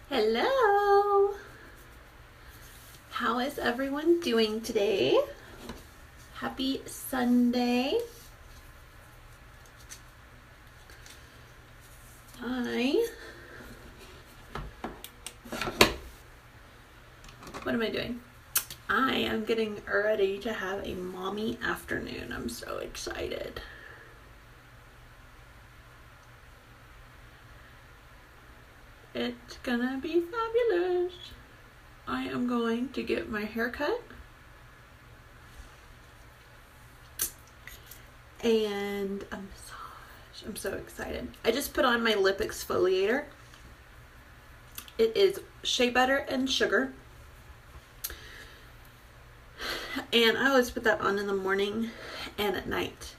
Hello! How is everyone doing today? Happy Sunday. What am I doing? I am getting ready to have a mommy afternoon. I'm so excited. It's gonna be fabulous. I am going to get my hair cut and a massage. I'm so excited. I just put on my lip exfoliator. It is shea butter and sugar. And I always put that on in the morning and at night.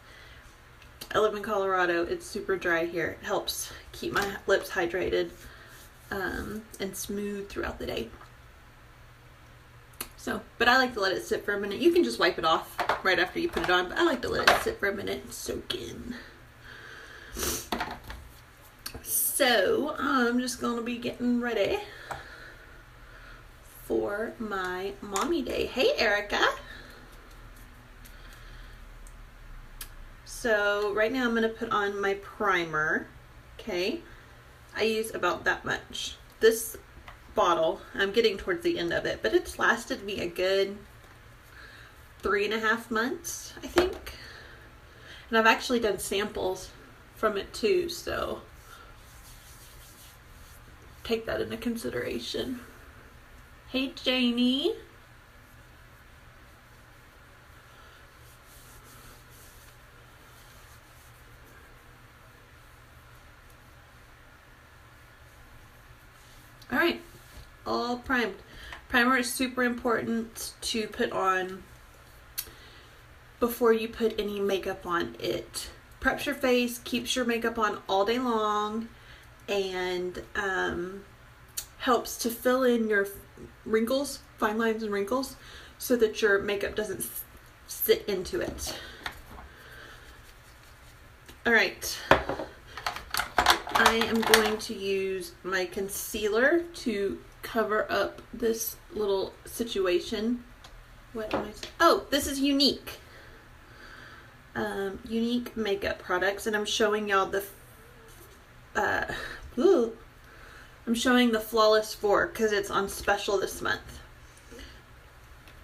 I live in Colorado. It's super dry here. It helps keep my lips hydrated and smooth throughout the day. So, but I like to let it sit for a minute. You can just wipe it off right after you put it on, but I like to let it sit for a minute and soak in. So, I'm just going to be getting ready for my mommy day. Hey, Erica. So, right now I'm going to put on my primer. Okay. I use about that much. This bottle, I'm getting towards the end of it, but it's lasted me a good 3.5 months, I think. And I've actually done samples from it too, so take that into consideration. Hey, Janie. All right, all primed. Primer is super important to put on before you put any makeup on. It preps your face, keeps your makeup on all day long, and helps to fill in your wrinkles, fine lines and wrinkles, so that your makeup doesn't sit into it. All right. I am going to use my concealer to cover up this little situation. What am I? Oh, this is Younique. Younique makeup products, and I'm showing y'all the. I'm showing the Flawless 4 because it's on special this month.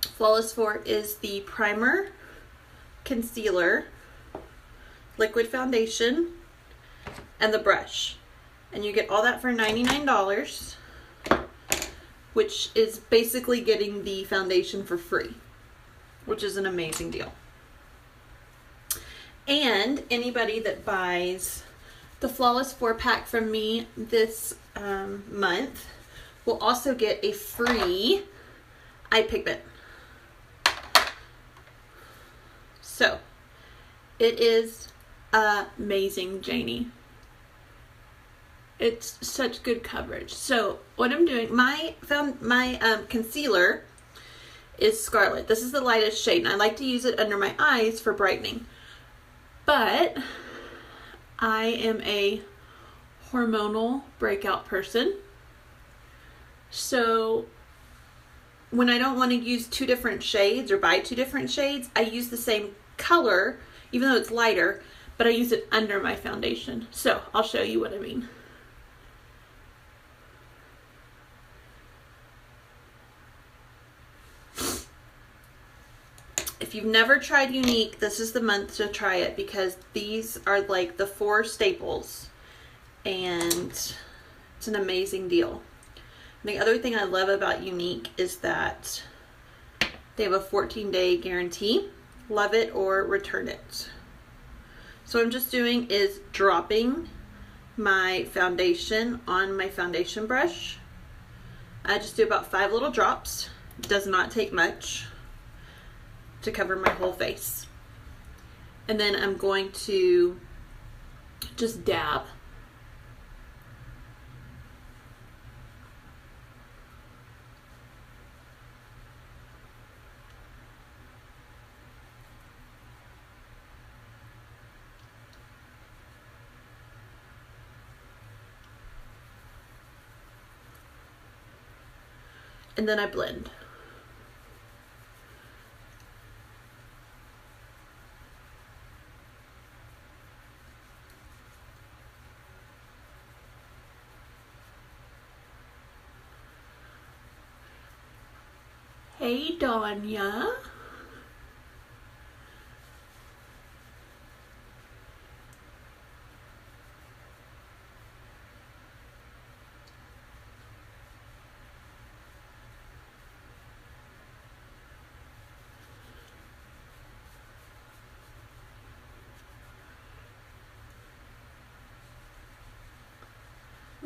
Flawless 4 is the primer, concealer, liquid foundation, and the brush, and you get all that for $99, which is basically getting the foundation for free, which is an amazing deal. And anybody that buys the Flawless 4 pack from me this month will also get a free eye pigment. So it is amazing, Janie. It's such good coverage. So what I'm doing, my concealer is Scarlet. This is the lightest shade, and I like to use it under my eyes for brightening. But I am a hormonal breakout person. So when I don't want to use two different shades or buy two different shades, I use the same color, even though it's lighter, but I use it under my foundation. So I'll show you what I mean. If you've never tried Younique, this is the month to try it because these are like the 4 staples, and it's an amazing deal. And the other thing I love about Younique is that they have a 14-day guarantee. Love it or return it. So what I'm just doing is dropping my foundation on my foundation brush. I just do about 5 little drops. It does not take much to cover my whole face. And then I'm going to just dab. and then I blend. Hey, Danya.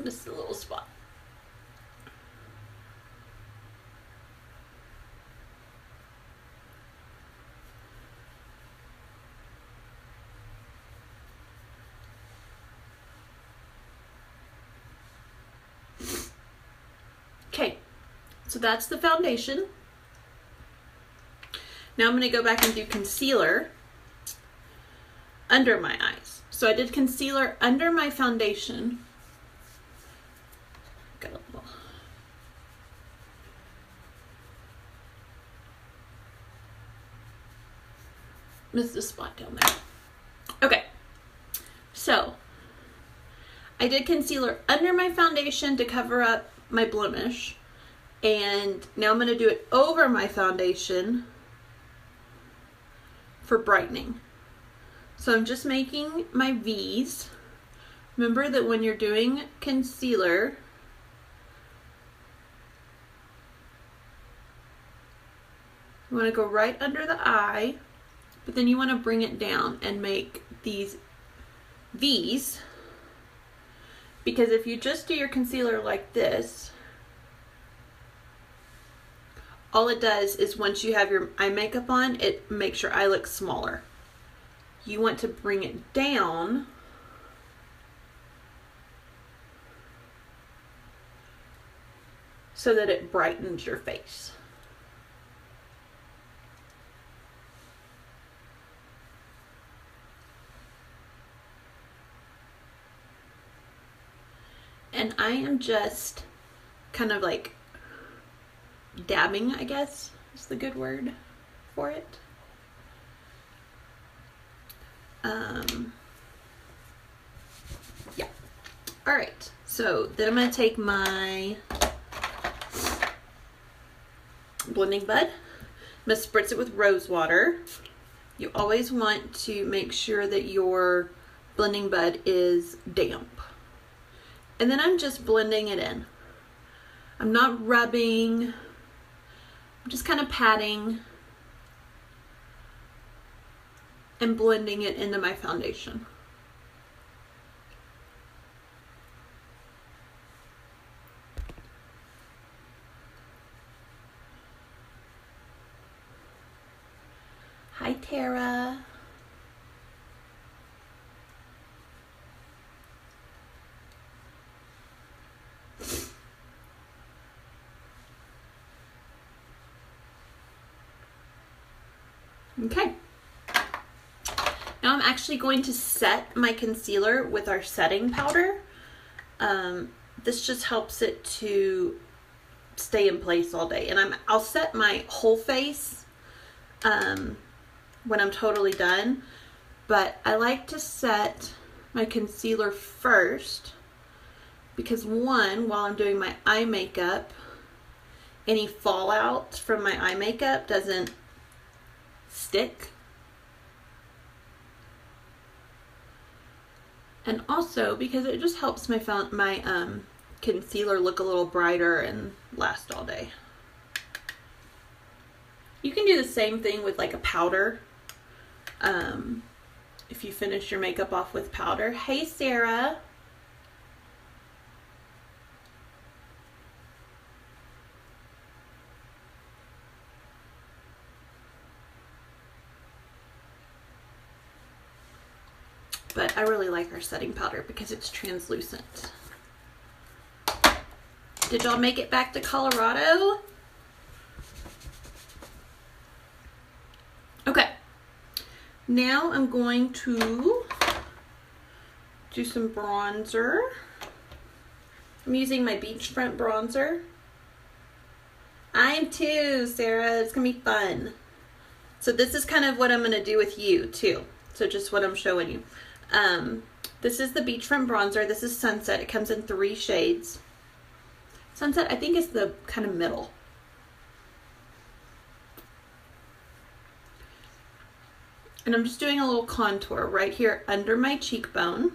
Just a little spot. Okay, so that's the foundation. Now I'm going to go back and do concealer under my eyes. So I did concealer under my foundation. Got a little. Missed a spot down there. Okay, so I did concealer under my foundation to cover up my blemish, and now I'm going to do it over my foundation for brightening. So I'm just making my V's. Remember that when you're doing concealer, you want to go right under the eye, but then you want to bring it down and make these V's, because if you just do your concealer like this, all it does is once you have your eye makeup on, it makes your eye look smaller. You want to bring it down so that it brightens your face. And I am just kind of like dabbing, I guess is the good word for it. Yeah. All right. So then I'm going to take my blending bud. I'm going to spritz it with rose water. You always want to make sure that your blending bud is damp. And then I'm just blending it in. I'm not rubbing. I'm just kind of patting and blending it into my foundation. Hi, Tara. Okay. Now I'm actually going to set my concealer with our setting powder. This just helps it to stay in place all day. And I'll set my whole face when I'm totally done. But I like to set my concealer first because one, while I'm doing my eye makeup, any fallout from my eye makeup doesn't stick. And also because it just helps my concealer look a little brighter and last all day. You can do the same thing with like a powder. If you finish your makeup off with powder. Hey, Sarah. But I really like our setting powder because it's translucent. Did y'all make it back to Colorado? Okay. Now I'm going to do some bronzer. I'm using my Beachfront bronzer. I am too, Sarah. It's gonna be fun. So this is kind of what I'm gonna do with you too. So just what I'm showing you. This is the Beachfront Bronzer. This is Sunset. It comes in 3 shades. Sunset, I think, is the kind of middle. And I'm just doing a little contour right here under my cheekbone.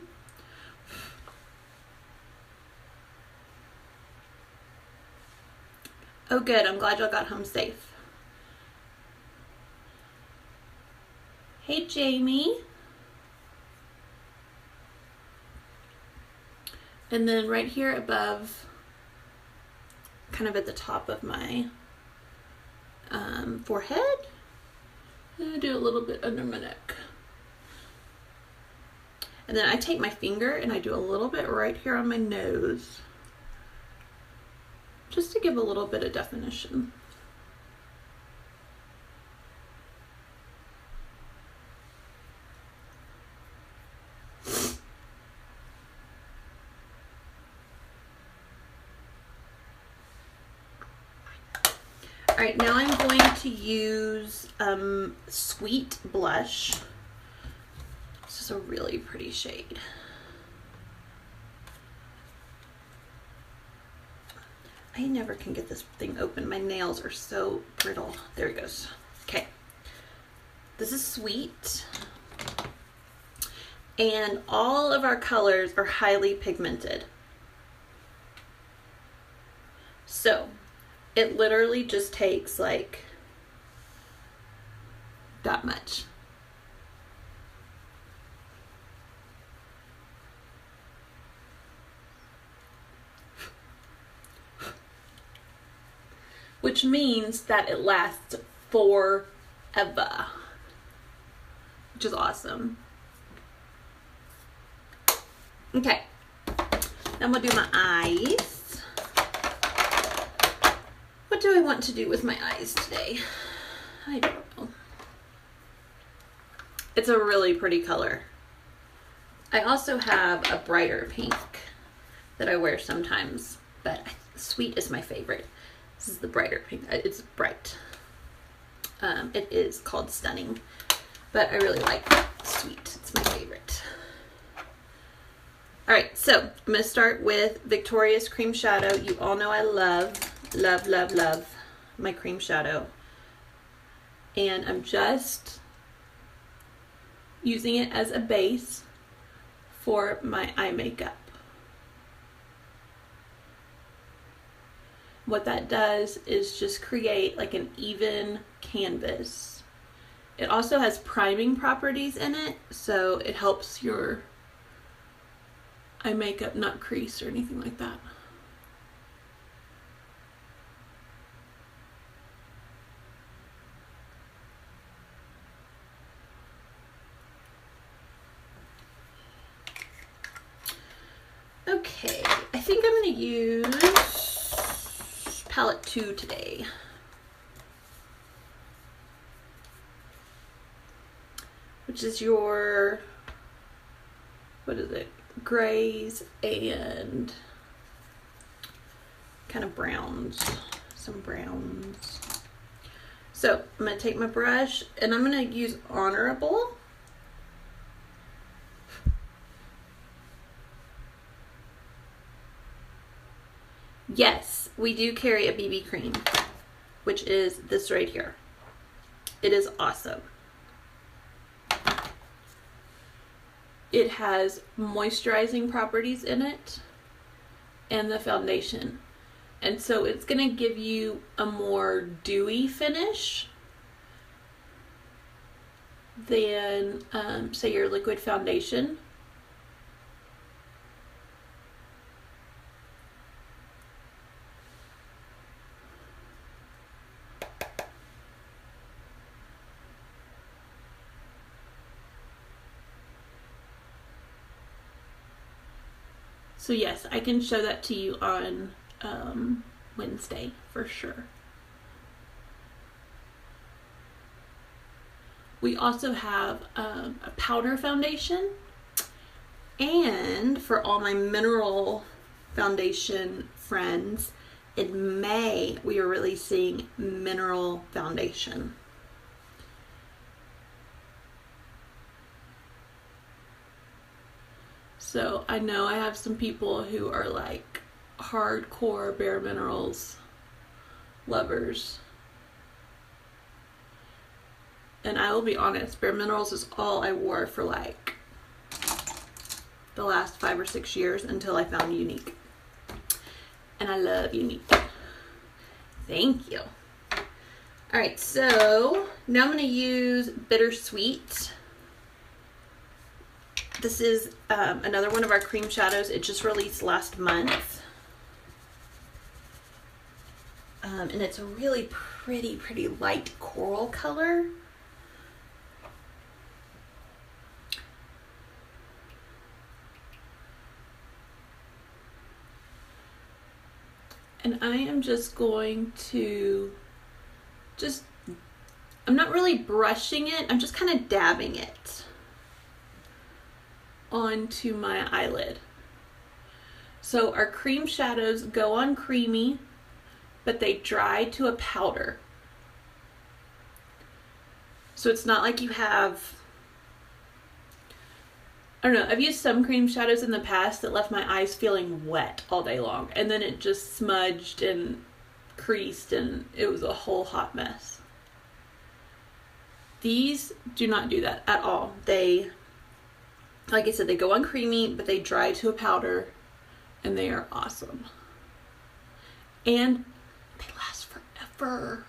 Oh good, I'm glad y'all got home safe. Hey Jamie. And then right here above, kind of at the top of my forehead, I'm gonna do a little bit under my neck. And then I take my finger and I do a little bit right here on my nose, just to give a little bit of definition. All right, now I'm going to use Sweet Blush. This is a really pretty shade. I never can get this thing open. My nails are so brittle. There it goes. Okay. This is Sweet. And all of our colors are highly pigmented. So it literally just takes like that much. Which means that it lasts forever, which is awesome. Okay, now I'm gonna do my eyes. What do I want to do with my eyes today? I don't know. It's a really pretty color. I also have a brighter pink that I wear sometimes, but Sweet is my favorite. This is the brighter pink. It's bright. It is called Stunning, but I really like Sweet. It's my favorite. All right, so I'm gonna start with Victoria's Cream Shadow. You all know I love my cream shadow. And I'm just using it as a base for my eye makeup. What that does is just create like an even canvas. It also has priming properties in it, so it helps your eye makeup not crease or anything like that. Okay, I think I'm going to use palette 2 today. Which is your, what is it? Grays and kind of browns, some browns. So I'm going to take my brush and I'm going to use Honorable. Yes, we do carry a BB cream, which is this right here. It is awesome. It has moisturizing properties in it and the foundation. And so it's going to give you a more dewy finish than, say, your liquid foundation. So yes, I can show that to you on Wednesday for sure. We also have a powder foundation, and for all my mineral foundation friends, In May, we are releasing Mineral Foundation. So I know I have some people who are like hardcore Bare Minerals lovers. And I will be honest, Bare Minerals is all I wore for like the last 5 or 6 years until I found Younique. And I love Younique. Thank you. Alright, so now I'm going to use Bittersweet. This is another one of our cream shadows. It just released last month. And it's a really pretty light coral color. And I am just going to I'm not really brushing it, I'm just kind of dabbing it onto my eyelid. So our cream shadows go on creamy, but they dry to a powder. So it's not like you have, I don't know, I've used some cream shadows in the past that left my eyes feeling wet all day long, and then it just smudged and creased and it was a whole hot mess. These do not do that at all. They, like I said, they go on creamy, but they dry to a powder, and they are awesome. And they last forever.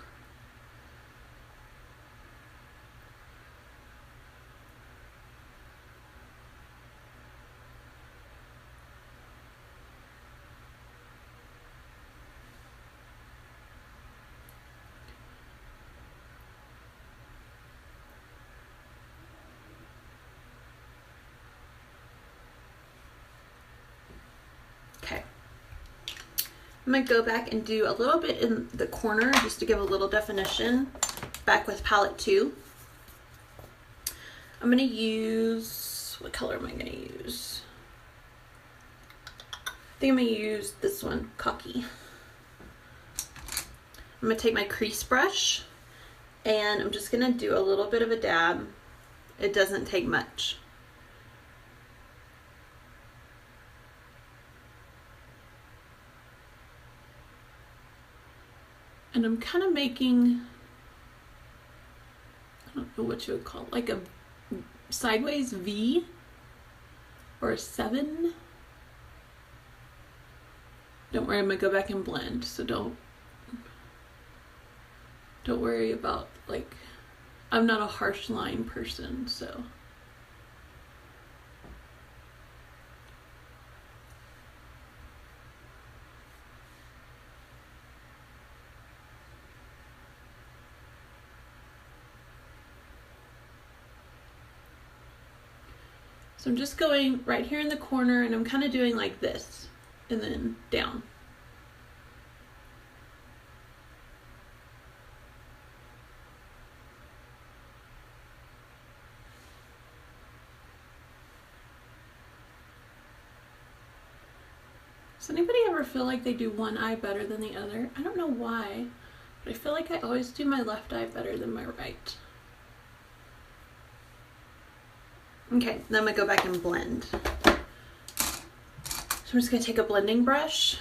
Okay, I'm going to go back and do a little bit in the corner just to give a little definition. Back with palette 2. I'm going to use, what color am I going to use? I think I'm going to use this one, Cocky. I'm going to take my crease brush and I'm just going to do a little bit of a dab. It doesn't take much. And I'm kind of making, I don't know what you would call it, like a sideways V or a 7. Don't worry, I'm gonna go back and blend, so don't worry about, like, I'm not a harsh line person, so. So I'm just going right here in the corner and I'm kind of doing like this and then down. Does anybody ever feel like they do one eye better than the other? I don't know why, but I feel like I always do my left eye better than my right. Okay, then I'm going to go back and blend. So I'm just going to take a blending brush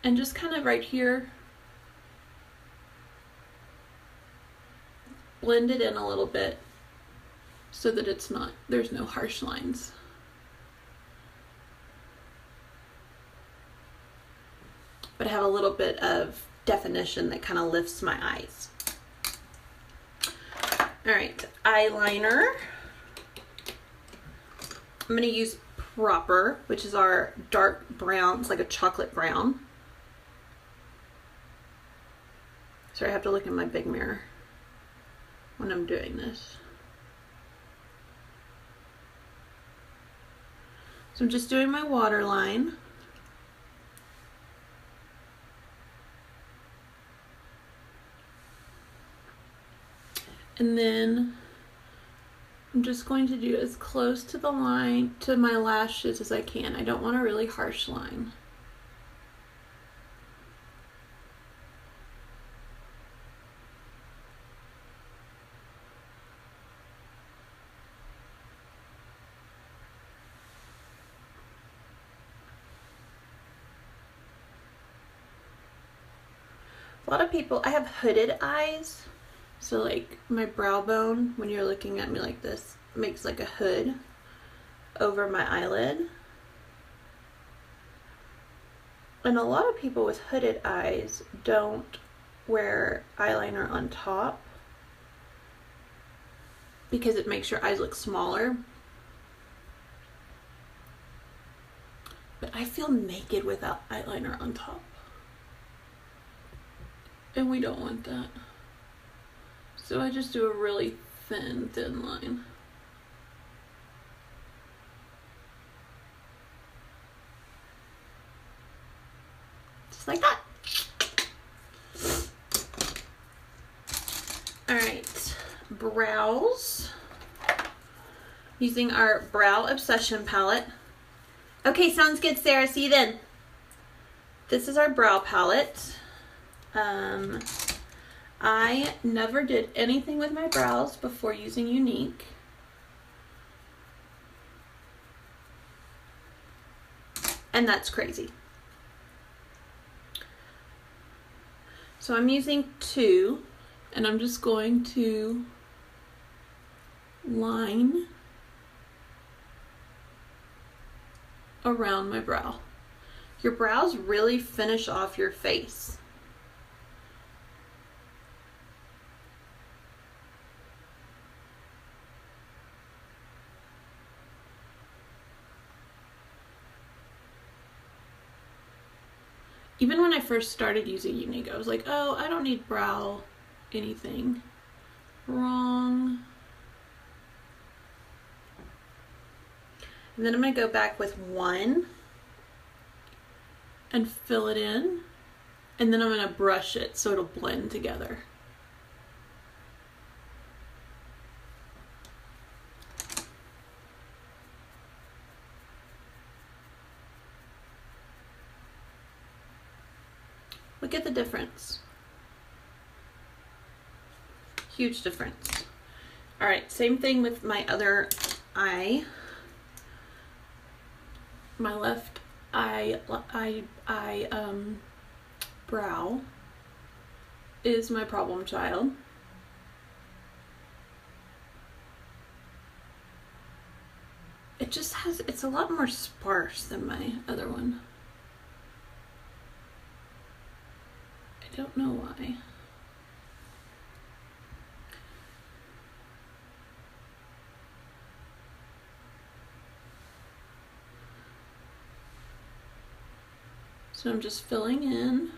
and just kind of right here, blend it in a little bit so that it's not, there's no harsh lines. But I have a little bit of definition that kind of lifts my eyes. All right, eyeliner. I'm going to use Proper, which is our dark brown. It's like a chocolate brown. Sorry, I have to look in my big mirror when I'm doing this. So I'm just doing my waterline. And then I'm just going to do as close to the line, to my lashes as I can. I don't want a really harsh line. A lot of people, I have hooded eyes. So like my brow bone, when you're looking at me like this, makes like a hood over my eyelid. And a lot of people with hooded eyes don't wear eyeliner on top because it makes your eyes look smaller. But I feel naked without eyeliner on top. And we don't want that. So I just do a really thin line. Just like that. Alright, brows. Using our Brow Obsession palette. Okay, sounds good, Sarah. See you then. This is our brow palette. I never did anything with my brows before using Younique. And that's crazy. So I'm using 2, and I'm just going to line around my brow. Your brows really finish off your face. Even when I first started using Younique, I was like, oh, I don't need brow anything. Wrong. And then I'm going to go back with 1 and fill it in. And then I'm going to brush it so it'll blend together. Look at the difference. Huge difference. All right, same thing with my other eye. My left eye brow is my problem child. It just has, it's a lot more sparse than my other one. I don't know why. So I'm just filling in.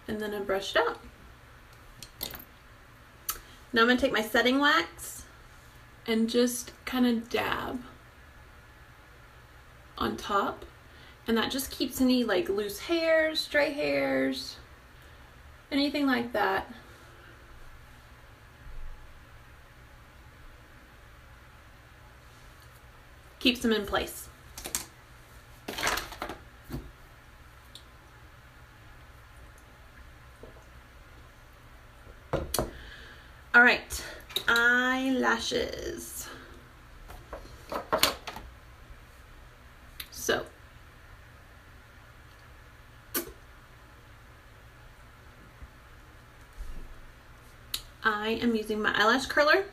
And then I brush it out. Now I'm going to take my setting wax and just kind of dab on top. And that just keeps any like loose hairs, stray hairs, anything like that. Keeps them in place. All right, eyelashes. So, I am using my eyelash curler.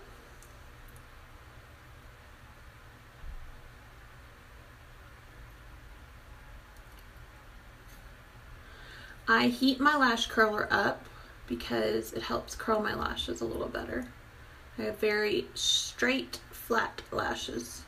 I heat my lash curler up because it helps curl my lashes a little better. I have very straight, flat lashes.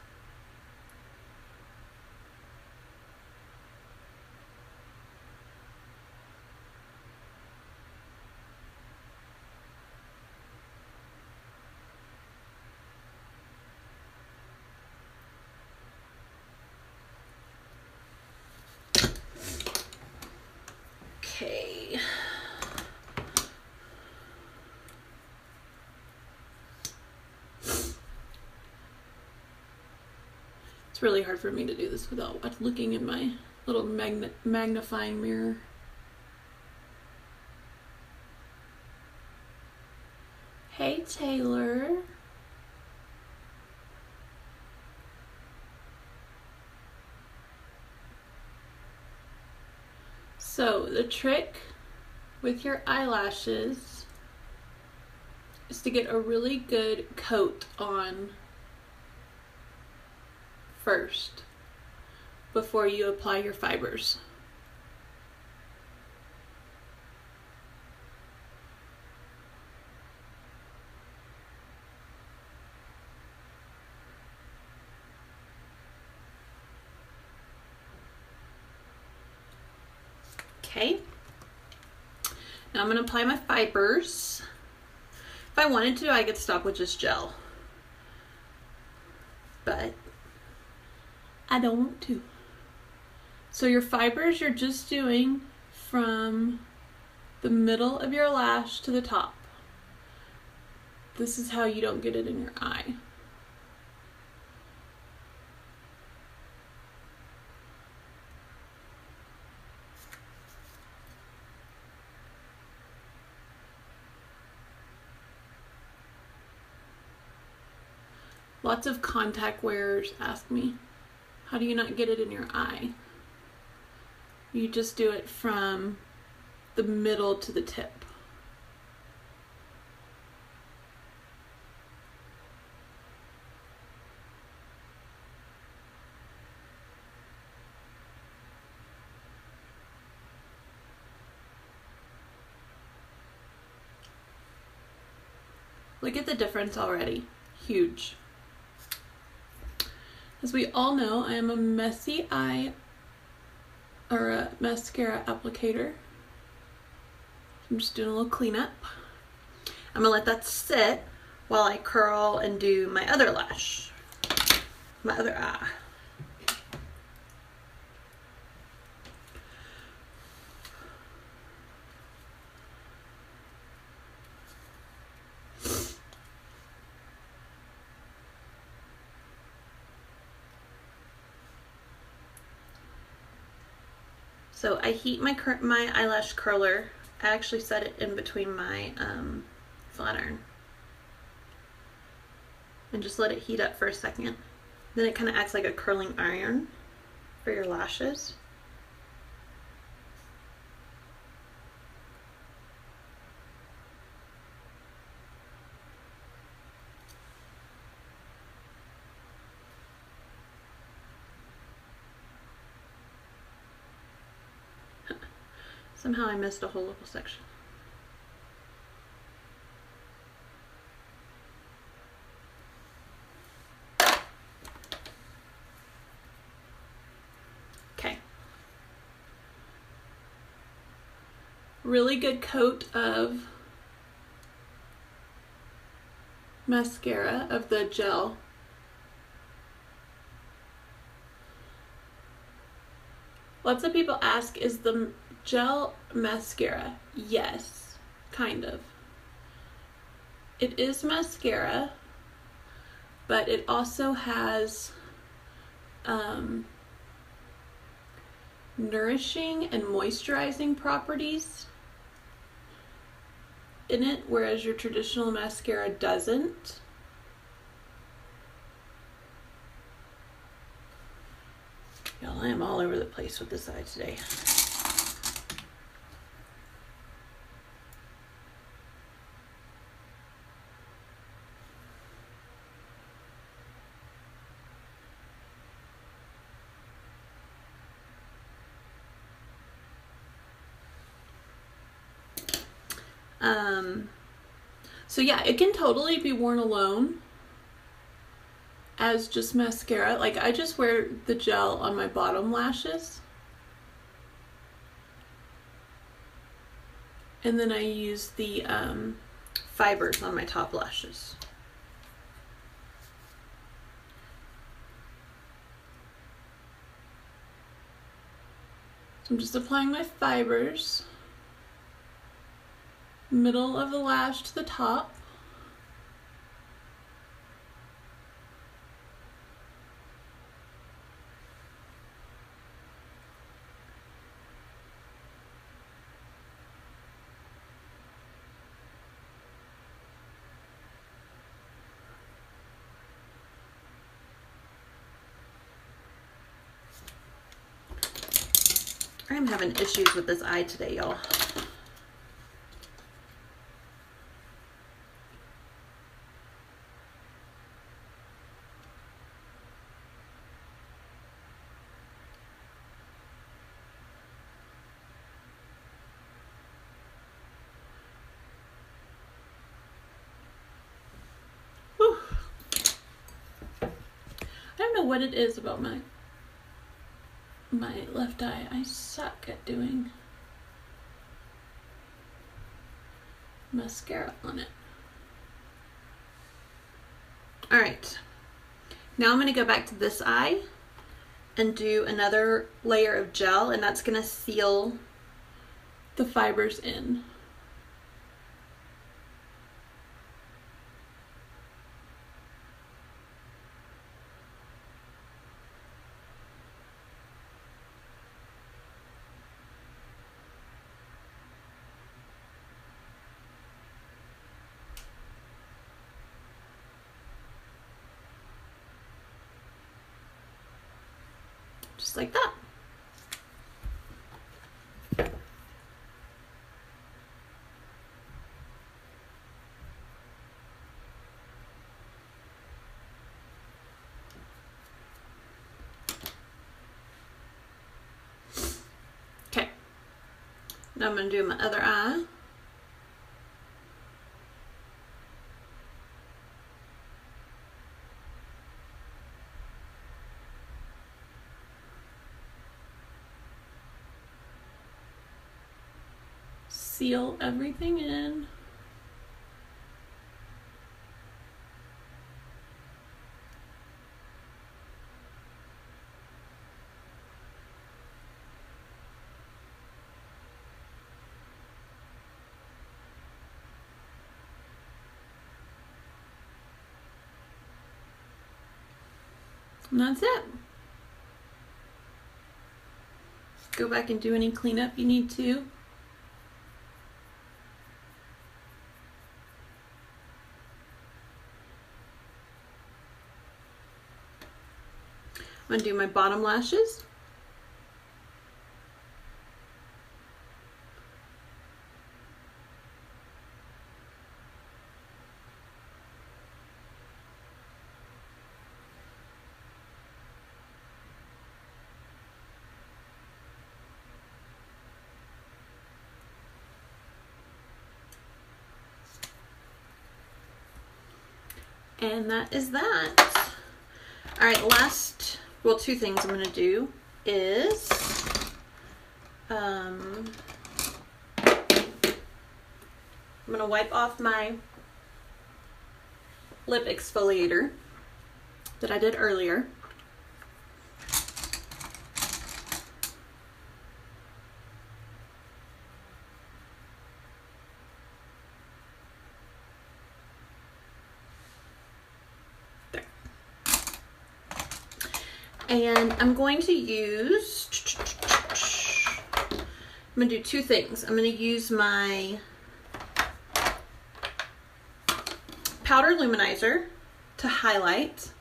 Okay. It's really hard for me to do this without looking in my little magnifying mirror. Hey, Taylor. So the trick with your eyelashes is to get a really good coat on first before you apply your fibers. Okay, now I'm going to apply my fibers. If I wanted to, I could stop with just gel, but I don't want to. So your fibers, you're just doing from the middle of your lash to the top. This is how you don't get it in your eye. Lots of contact wearers ask me, how do you not get it in your eye? You just do it from the middle to the tip. Look at the difference already. Huge. As we all know, I am a messy eye or a mascara applicator. I'm just doing a little cleanup. I'm gonna let that sit while I curl and do my other lash, my other eye. So I heat my eyelash curler. I actually set it in between my flat iron. And just let it heat up for a second. Then it kind of acts like a curling iron for your lashes. Somehow I missed a whole little section. Okay. Really good coat of mascara, of the gel. Lots of people ask, is the gel mascara? Yes, kind of. It is mascara, but it also has nourishing and moisturizing properties in it, whereas your traditional mascara doesn't. Y'all, I am all over the place with this eye today. So yeah, it can totally be worn alone as just mascara. Like, I just wear the gel on my bottom lashes, and then I use the fibers on my top lashes. So I'm just applying my fibers, middle of the lash to the top. I'm having issues with this eye today, y'all. Whew. I don't know what it is about my left eye. I suck at doing mascara on it. All right, now I'm going to go back to this eye and do another layer of gel, and that's going to seal the fibers in. Just like that. Okay. Now I'm going to do my other eye. Seal everything in. And that's it. Go back and do any cleanup you need to. I'm going to do my bottom lashes. And that is that. All right, last, well, two things I'm going to do is I'm going to wipe off my lip exfoliator that I did earlier. And I'm going to use, I'm going to do two things. I'm going to use my powder luminizer to highlight.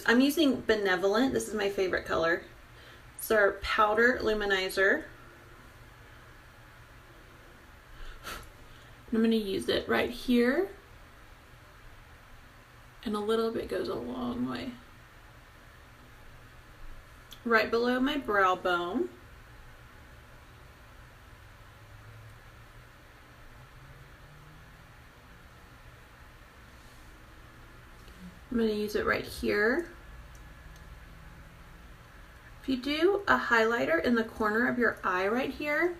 I'm using Benevolent. This is my favorite color. It's our powder luminizer. I'm going to use it right here. And a little bit goes a long way. Right below my brow bone. I'm going to use it right here. If you do a highlighter in the corner of your eye right here,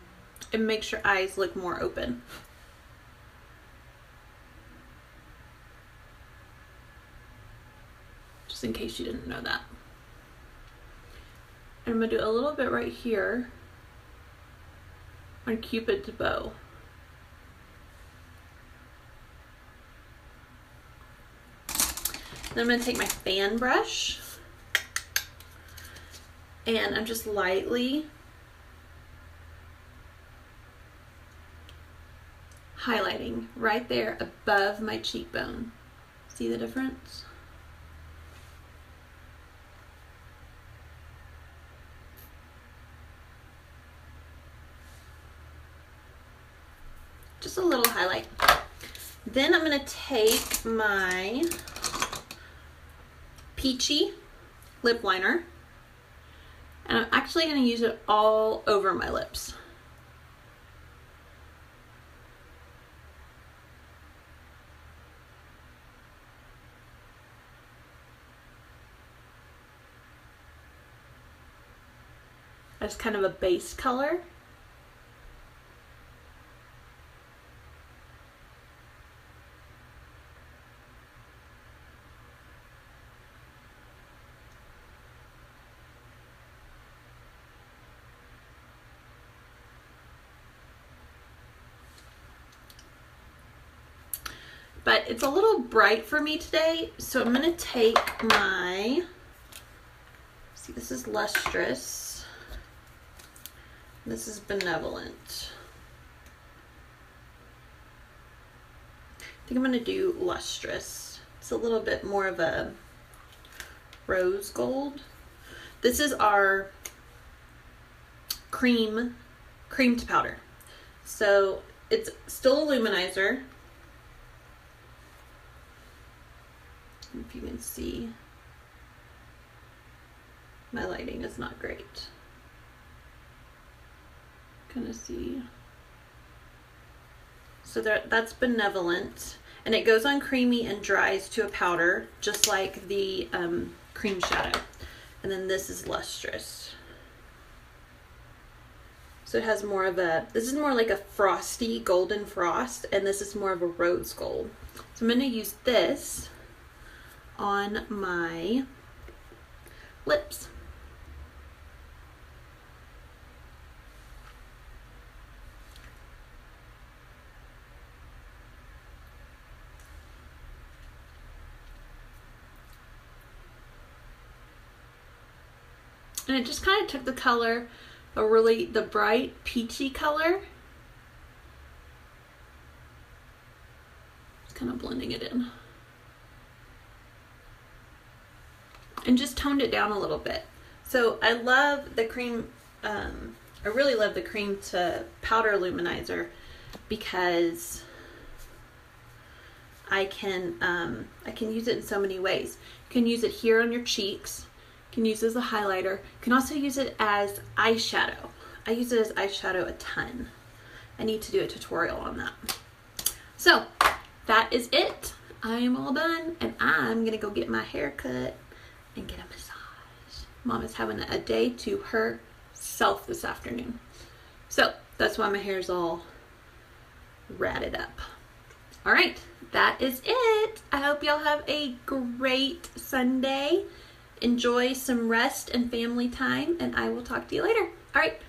it makes your eyes look more open. Just in case you didn't know that. And I'm going to do a little bit right here on Cupid's bow. Then I'm going to take my fan brush and I'm just lightly highlighting right there above my cheekbone. See the difference? just a little highlight. Then I'm going to take my Peachy lip liner, and I'm actually going to use it all over my lips. As kind of a base color. But it's a little bright for me today, so I'm going to take my, see, this is Lustrous. This is Benevolent. I think I'm going to do Lustrous. It's a little bit more of a rose gold. This is our cream to powder. So it's still a luminizer. If you can see, my lighting is not great. Kind of see. So that's Benevolent, and it goes on creamy and dries to a powder, just like the cream shadow. And then this is Lustrous. So it has more of a, this is more like a frosty golden frost, and this is more of a rose gold. So I'm going to use this on my lips. And it just kind of took the color, the bright peachy color. Just kind of blending it in. And just toned it down a little bit. So I love the cream, I really love the cream to powder luminizer because I can use it in so many ways. You can use it here on your cheeks, you can use it as a highlighter, you can also use it as eyeshadow. I use it as eyeshadow a ton. I need to do a tutorial on that. So that is it. I am all done, and I'm gonna go get my hair cut and get a massage. Mom is having a day to herself this afternoon. So that's why my hair's all ratted up. All right, that is it. I hope y'all have a great Sunday. Enjoy some rest and family time, and I will talk to you later. All right,